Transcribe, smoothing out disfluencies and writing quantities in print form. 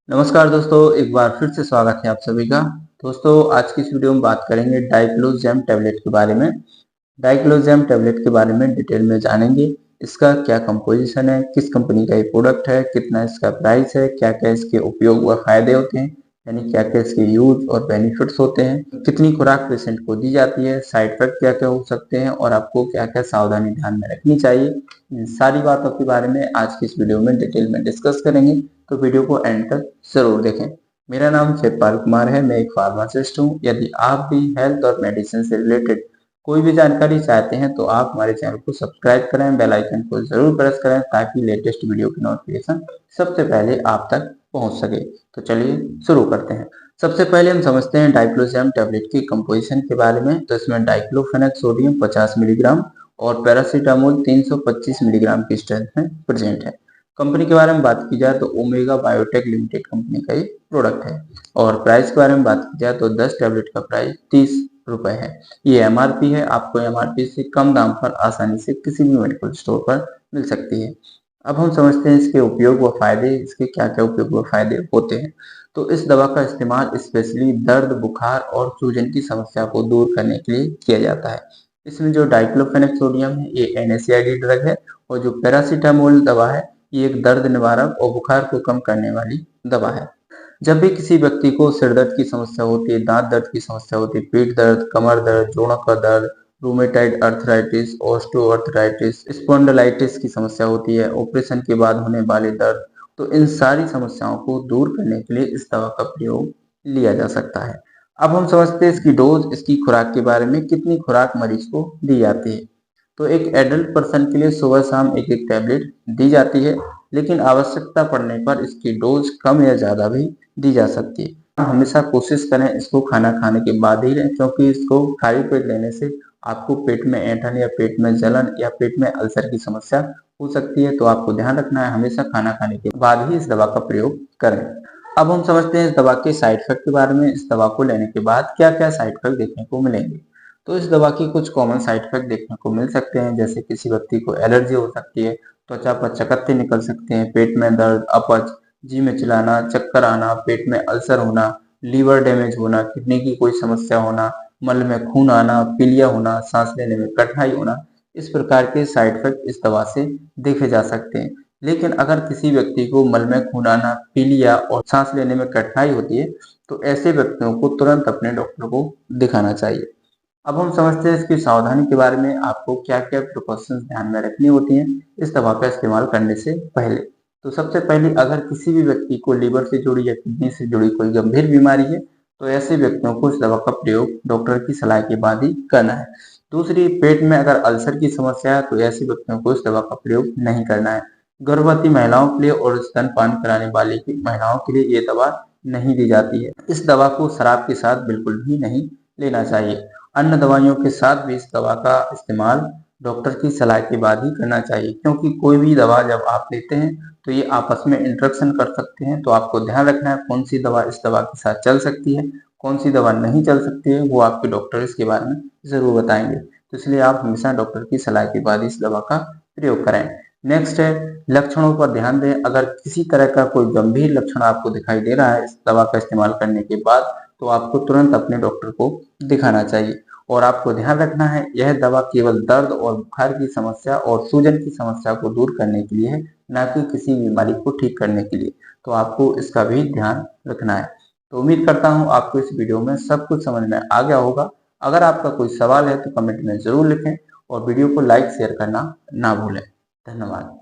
नमस्कार दोस्तों, एक बार फिर से स्वागत है आप सभी का। दोस्तों, आज की इस वीडियो में बात करेंगे डाइक्लोजैम टैबलेट के बारे में। डाइक्लोजैम टैबलेट के बारे में डिटेल में जानेंगे। इसका क्या कंपोजिशन है, किस कंपनी का ये प्रोडक्ट है, कितना इसका प्राइस है, क्या क्या इसके उपयोग व फायदे होते हैं, यानी क्या क्या इसके यूज और बेनिफिट्स होते हैं, कितनी खुराक पेशेंट को दी जाती है, साइड इफेक्ट क्या क्या हो सकते हैं और आपको क्या क्या सावधानी ध्यान में रखनी चाहिए। इन सारी बातों के बारे में आज की इस वीडियो में डिटेल में डिस्कस करेंगे, तो वीडियो को एंड तक जरूर देखें। मेरा नाम शिवपाल कुमार है, मैं एक फार्मासिस्ट हूँ। यदि आप भी हेल्थ और मेडिसिन से रिलेटेड कोई भी जानकारी चाहते हैं तो आप हमारे चैनल को सब्सक्राइब करें, बेल आइकन को जरूर प्रेस करें ताकि लेटेस्ट वीडियो की नोटिफिकेशन सबसे पहले आप तक पहुंच सके। तो चलिए शुरू करते हैं। सबसे पहले हम समझते हैं डाइक्लोजैम टैबलेट की कंपोजिशन के बारे में। तो इसमें डाइक्लोफेनेक सोडियम 50 मिलीग्राम और पैरासीटामोल 325 मिलीग्राम की स्ट्रेंथ में प्रेजेंट है। कंपनी के बारे में बात की जाए तो ओमेगा बायोटेक लिमिटेड कंपनी का ये प्रोडक्ट है। और प्राइस के बारे में बात की जाए तो 10 टैबलेट का प्राइस 30 रुपए है। ये एमआरपी है, आपको एमआरपी से कम दाम पर आसानी से किसी भी मेडिकल स्टोर पर मिल सकती है। अब हम समझते हैं इसके उपयोग व फायदे, इसके क्या क्या उपयोग व फायदे होते हैं। तो इस दवा का इस्तेमाल स्पेशली दर्द, बुखार और सूजन की समस्या को दूर करने के लिए किया जाता है। इसमें जो डाइक्लोफेनेक सोडियम है ये एनएसएआईडी ड्रग है, और जो पैरासीटामोल दवा है ये एक दर्द निवारक और बुखार को कम करने वाली दवा है। जब भी किसी व्यक्ति को सिर दर्द की समस्या होती है, दांत दर्द की समस्या होती है, पेट दर्द, कमर दर्द, जोड़ों का दर्द, रूमेटाइड अर्थराइटिस, ऑस्टियोआर्थराइटिस, स्पॉन्डिलाइटिस की समस्या होती है, ऑपरेशन के बाद होने वाले दर्द, तो इन सारी समस्याओं को दूर करने के लिए इस दवा का प्रयोग लिया जा सकता है। अब हम समझते हैं इसकी डोज, इसकी खुराक के बारे में। कितनी खुराक मरीज को दी जाती है? तो एक एडल्ट पर्सन के लिए सुबह शाम एक एक टैबलेट दी जाती है, लेकिन आवश्यकता पड़ने पर इसकी डोज कम या ज्यादा भी दी जा सकती है। हमेशा कोशिश करें इसको खाना खाने के बाद ही लें, क्योंकि इसको खाली पेट लेने से आपको पेट में ऐंठन या पेट में जलन या पेट में अल्सर की समस्या हो सकती है। तो आपको ध्यान रखना है, हमेशा खाना खाने के बाद ही इस दवा का प्रयोग करें। अब हम समझते हैं इस दवा के साइड इफेक्ट के बारे में। इस दवा को लेने के बाद क्या क्या साइड इफेक्ट देखने को मिलेंगे? तो इस दवा की कुछ कॉमन साइड इफेक्ट देखने को मिल सकते हैं, जैसे किसी व्यक्ति को एलर्जी हो सकती है, त्वचा पर चकत्ते निकल सकते हैं, पेट में दर्द, अपच, जी मिचलाना, चक्कर आना, पेट में अल्सर होना, लीवर डैमेज होना, किडनी की कोई समस्या होना, मल में खून आना, पीलिया होना, सांस लेने में कठिनाई होना। इस प्रकार के साइड इफेक्ट इस दवा से देखे जा सकते हैं। लेकिन अगर किसी व्यक्ति को मल में खून आना, पीलिया और सांस लेने में कठिनाई होती है तो ऐसे व्यक्तियों को तुरंत अपने डॉक्टर को दिखाना चाहिए। अब हम समझते हैं इसकी सावधानी के बारे में। आपको क्या क्या प्रिकॉशंस ध्यान में रखनी होती हैं इस दवा का इस्तेमाल करने से पहले। तो सबसे पहले, अगर किसी भी व्यक्ति को लीवर से जुड़ी या किडनी से जुड़ी कोई गंभीर बीमारी है तो ऐसे व्यक्तियों को इस दवा का प्रयोग डॉक्टर की सलाह के बाद ही करना है। दूसरी, पेट में अगर अल्सर की समस्या है तो ऐसे व्यक्तियों को इस दवा का प्रयोग नहीं करना है। गर्भवती महिलाओं के लिए और स्तनपान कराने वाली महिलाओं के लिए ये दवा नहीं दी जाती है। इस दवा को शराब के साथ बिल्कुल भी नहीं लेना चाहिए। अन्य दवाइयों के साथ भी इस दवा का इस्तेमाल डॉक्टर की सलाह के बाद ही करना चाहिए, क्योंकि कोई भी दवा जब आप लेते हैं तो ये आपस में इंटरेक्शन कर सकते हैं। तो आपको ध्यान रखना है कौन सी दवा इस दवा के साथ चल सकती है, कौन सी दवा नहीं चल सकती है, वो आपके डॉक्टर इसके बारे में जरूर बताएंगे। तो इसलिए आप हमेशा डॉक्टर की सलाह के बाद इस दवा का प्रयोग करें। नेक्स्ट है, लक्षणों पर ध्यान दें। अगर किसी तरह का कोई गंभीर लक्षण आपको दिखाई दे रहा है इस दवा का इस्तेमाल करने के बाद, तो आपको तुरंत अपने डॉक्टर को दिखाना चाहिए। और आपको ध्यान रखना है यह दवा केवल दर्द और बुखार की समस्या और सूजन की समस्या को दूर करने के लिए है, न कि किसी बीमारी को ठीक करने के लिए। तो आपको इसका भी ध्यान रखना है। तो उम्मीद करता हूँ आपको इस वीडियो में सब कुछ समझ में आ गया होगा। अगर आपका कोई सवाल है तो कमेंट में जरूर लिखें, और वीडियो को लाइक शेयर करना ना भूलें। धन्यवाद।